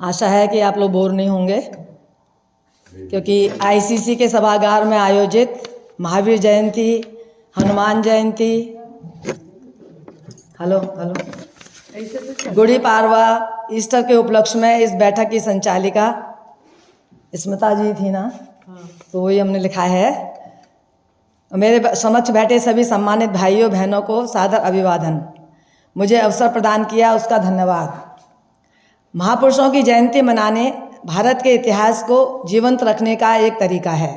आशा है कि आप लोग बोर नहीं होंगे, क्योंकि आईसीसी के सभागार में आयोजित महावीर जयंती, हनुमान जयंती, गुड़ी पाड़वा, ईस्टर के उपलक्ष्य में इस बैठक की संचालिका स्मिता जी थी ना, तो वही हमने लिखा है। मेरे समक्ष बैठे सभी सम्मानित भाइयों बहनों को सादर अभिवादन। मुझे अवसर प्रदान किया उसका धन्यवाद। महापुरुषों की जयंती मनाने भारत के इतिहास को जीवंत रखने का एक तरीका है।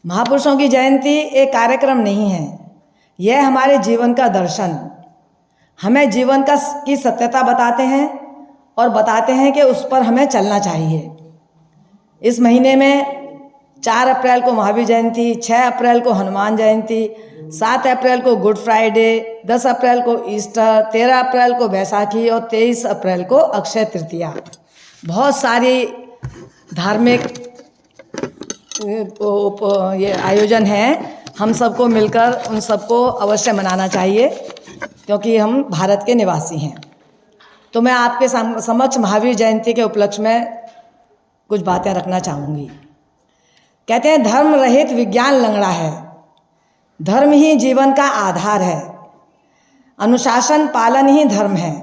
महापुरुषों की जयंती एक कार्यक्रम नहीं है, यह हमारे जीवन का दर्शन, हमें जीवन की सत्यता बताते हैं और बताते हैं कि उस पर हमें चलना चाहिए। इस महीने में 4 अप्रैल को महावीर जयंती, 6 अप्रैल को हनुमान जयंती, 7 अप्रैल को गुड फ्राइडे, 10 अप्रैल को ईस्टर, 13 अप्रैल को बैसाखी और 23 अप्रैल को अक्षय तृतीया। बहुत सारी धार्मिक ये आयोजन हैं, हम सबको मिलकर उन सबको अवश्य मनाना चाहिए, क्योंकि हम भारत के निवासी हैं। तो मैं आपके समक्ष महावीर जयंती के उपलक्ष्य में कुछ बातें रखना चाहूँगी। कहते हैं धर्म रहित विज्ञान लंगड़ा है, धर्म ही जीवन का आधार है, अनुशासन पालन ही धर्म है।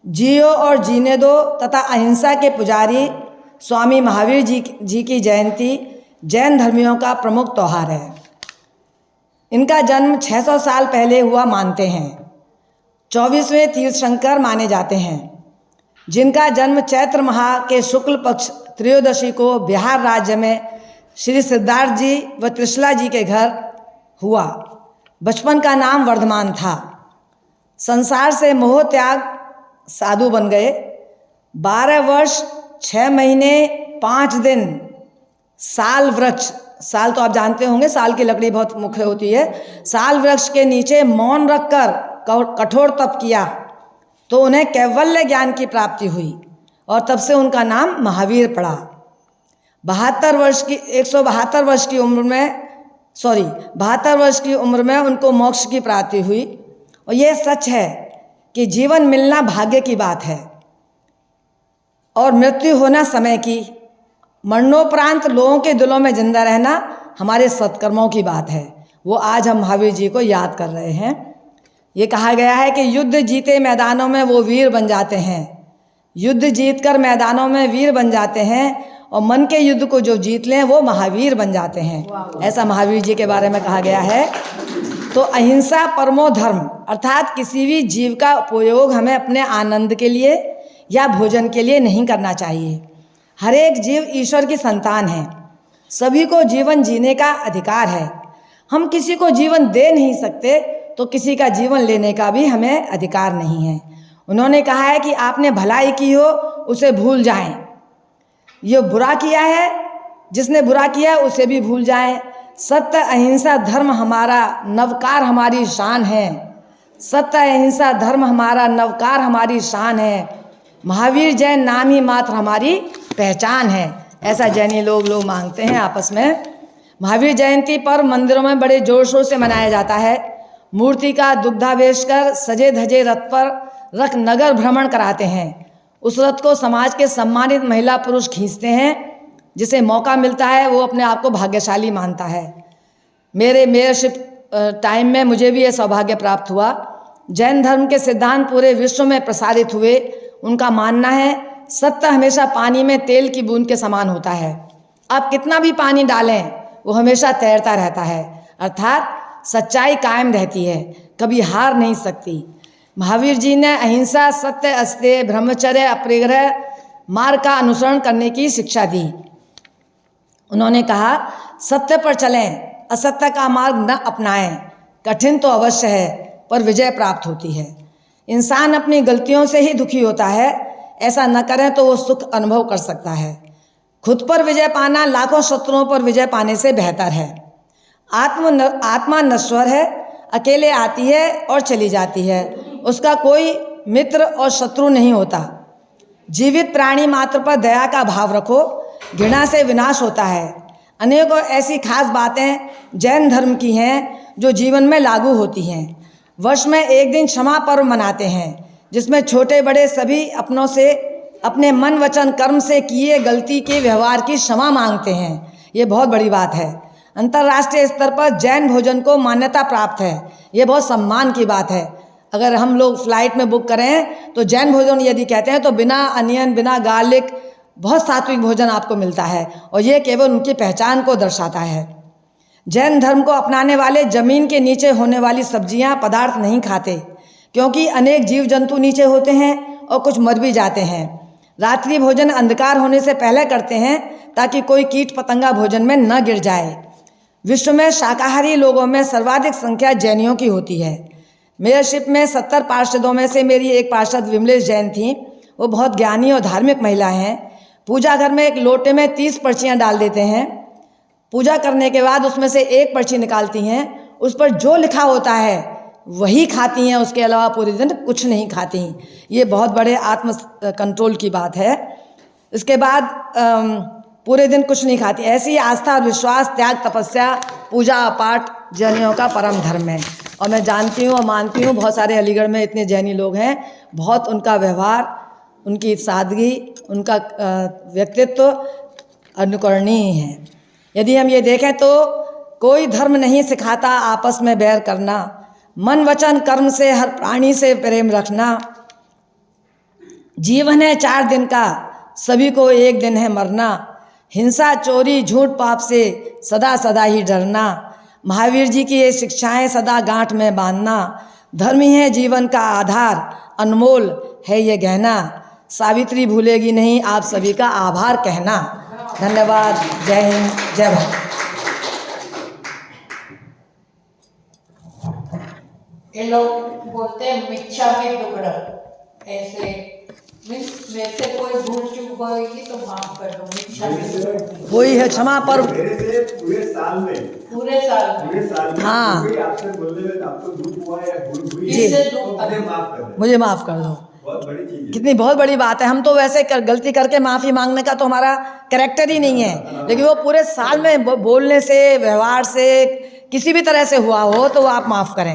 जियो और जीने दो तथा अहिंसा के पुजारी स्वामी महावीर जी की जयंती जैन धर्मियों का प्रमुख त्यौहार है। इनका जन्म 600 साल पहले हुआ मानते हैं। 24वें तीर्थंकर माने जाते हैं, जिनका जन्म चैत्र माह के शुक्ल पक्ष त्रयोदशी को बिहार राज्य में श्री सिद्धार्थ जी व त्रिशला जी के घर हुआ। बचपन का नाम वर्धमान था। संसार से मोह त्याग साधु बन गए। 12 वर्ष 6 महीने 5 दिन साल वृक्ष, साल तो आप जानते होंगे, साल की लकड़ी बहुत मुख्य होती है, साल वृक्ष के नीचे मौन रखकर कठोर तप किया तो उन्हें कैवल्य ज्ञान की प्राप्ति हुई और तब से उनका नाम महावीर पड़ा। 72 वर्ष की उम्र में उनको मोक्ष की प्राप्ति हुई। और यह सच है कि जीवन मिलना भाग्य की बात है और मृत्यु होना समय की। मरणोपरांत लोगों के दिलों में जिंदा रहना हमारे सत्कर्मों की बात है। वो आज हम महावीर जी को याद कर रहे हैं। ये कहा गया है कि युद्ध जीते मैदानों में वो वीर बन जाते हैं, युद्ध जीतकर मैदानों में वीर बन जाते हैं, और मन के युद्ध को जो जीत लें वो महावीर बन जाते हैं। ऐसा महावीर जी के बारे में कहा गया है। तो अहिंसा परमो धर्म, अर्थात किसी भी जीव का उपयोग हमें अपने आनंद के लिए या भोजन के लिए नहीं करना चाहिए। हर एक जीव ईश्वर की संतान है, सभी को जीवन जीने का अधिकार है। हम किसी को जीवन दे नहीं सकते तो किसी का जीवन लेने का भी हमें अधिकार नहीं है। उन्होंने कहा है कि आपने भलाई की हो उसे भूल जाएं, ये बुरा किया है, जिसने बुरा किया है उसे भी भूल जाएं। सत्य अहिंसा धर्म हमारा नवकार हमारी शान है, सत्य अहिंसा धर्म हमारा नवकार हमारी शान है। महावीर जैन नाम ही मात्र हमारी पहचान है, ऐसा जैनी लोग मांगते हैं आपस में। महावीर जयंती पर मंदिरों में बड़े जोर शोर से मनाया जाता है। मूर्ति का दुग्धावेश कर सजे धजे रथ पर रख नगर भ्रमण कराते हैं। उस रथ को समाज के सम्मानित महिला पुरुष खींचते हैं। जिसे मौका मिलता है वो अपने आप को भाग्यशाली मानता है। मेरे मेयरशिप टाइम में मुझे भी ये सौभाग्य प्राप्त हुआ। जैन धर्म के सिद्धांत पूरे विश्व में प्रसारित हुए। उनका मानना है सत्य हमेशा पानी में तेल की बूंद के समान होता है। आप कितना भी पानी डालें वो हमेशा तैरता रहता है, अर्थात सच्चाई कायम रहती है, कभी हार नहीं सकती। महावीर जी ने अहिंसा, सत्य, अस्तेय, ब्रह्मचर्य, अपरिग्रह मार्ग का अनुसरण करने की शिक्षा दी। उन्होंने कहा सत्य पर चलें, असत्य का मार्ग न अपनाएं। कठिन तो अवश्य है पर विजय प्राप्त होती है। इंसान अपनी गलतियों से ही दुखी होता है, ऐसा न करें तो वो सुख अनुभव कर सकता है। खुद पर विजय पाना लाखों शत्रुओं पर विजय पाने से बेहतर है। आत्मा नश्वर है, अकेले आती है और चली जाती है, उसका कोई मित्र और शत्रु नहीं होता। जीवित प्राणी मात्र पर दया का भाव रखो, घृणा से विनाश होता है। अनेकों ऐसी खास बातें जैन धर्म की हैं जो जीवन में लागू होती हैं। वर्ष में एक दिन क्षमा पर्व मनाते हैं, जिसमें छोटे बड़े सभी अपनों से अपने मन वचन कर्म से किए गलती के व्यवहार की क्षमा मांगते हैं। ये बहुत बड़ी बात है। अंतर्राष्ट्रीय स्तर पर जैन भोजन को मान्यता प्राप्त है। ये बहुत सम्मान की बात है। अगर हम लोग फ्लाइट में बुक करें तो जैन भोजन यदि कहते हैं तो बिना अनियन, बिना गार्लिक, बहुत सात्विक भोजन आपको मिलता है और ये केवल उनकी पहचान को दर्शाता है। जैन धर्म को अपनाने वाले जमीन के नीचे होने वाली सब्जियां, पदार्थ नहीं खाते, क्योंकि अनेक जीव जंतु नीचे होते हैं और कुछ मर भी जाते हैं। रात्रि भोजन अंधकार होने से पहले करते हैं ताकि कोई कीट पतंगा भोजन में न गिर जाए। विश्व में शाकाहारी लोगों में सर्वाधिक संख्या जैनियों की होती है। मेरे शिप में 70 पार्षदों में से मेरी एक पार्षद विमलेश जैन थी। वो बहुत ज्ञानी और धार्मिक महिला हैं। पूजा घर में एक लोटे में 30 पर्चियाँ डाल देते हैं। पूजा करने के बाद उसमें से एक पर्ची निकालती हैं, उस पर जो लिखा होता है वही खाती हैं, उसके अलावा पूरे दिन कुछ नहीं खाती। ये बहुत बड़े आत्म कंट्रोल की बात है। इसके बाद पूरे दिन कुछ नहीं खाती। ऐसी आस्था और विश्वास, त्याग, तपस्या, पूजा पाठ जैनियों का परम धर्म है। और मैं जानती हूँ और मानती हूँ बहुत सारे अलीगढ़ में इतने जैनी लोग हैं, बहुत उनका व्यवहार, उनकी सादगी, उनका व्यक्तित्व अनुकरणीय है। यदि हम ये देखें तो कोई धर्म नहीं सिखाता आपस में बैर करना, मन वचन कर्म से हर प्राणी से प्रेम रखना। जीवन है 4 दिन का, सभी को एक दिन है मरना। हिंसा, चोरी, झूठ, पाप से सदा सदा ही डरना। महावीर जी की ये शिक्षाएं सदा गांठ में बांधना। धर्म ही है जीवन का आधार, अनमोल है ये गहना। सावित्री भूलेगी नहीं आप सभी का आभार कहना। धन्यवाद। जय हिंद, जय भारत। ये लोग बोलते हैं मिच्छा में टुकड़ा, ऐसे मेरे से कोई भूल चूक होगी तो माफ कर दो। मिच्छा में वही है क्षमा पर्व। मेरे से पूरे साल में हाँ आपसे बोलने में आपको दुख हुआ या भूल हुई जी, तो मुझे माफ कर दो। मुझे माफ़ कर दो। बहुत बड़ी चीज है। कितनी बहुत बड़ी बात है। हम तो वैसे गलती करके माफ़ी मांगने का तो हमारा कैरेक्टर ही नहीं है, लेकिन वो पूरे साल में बोलने से, व्यवहार से, किसी भी तरह से हुआ हो तो वो आप माफ़ करें।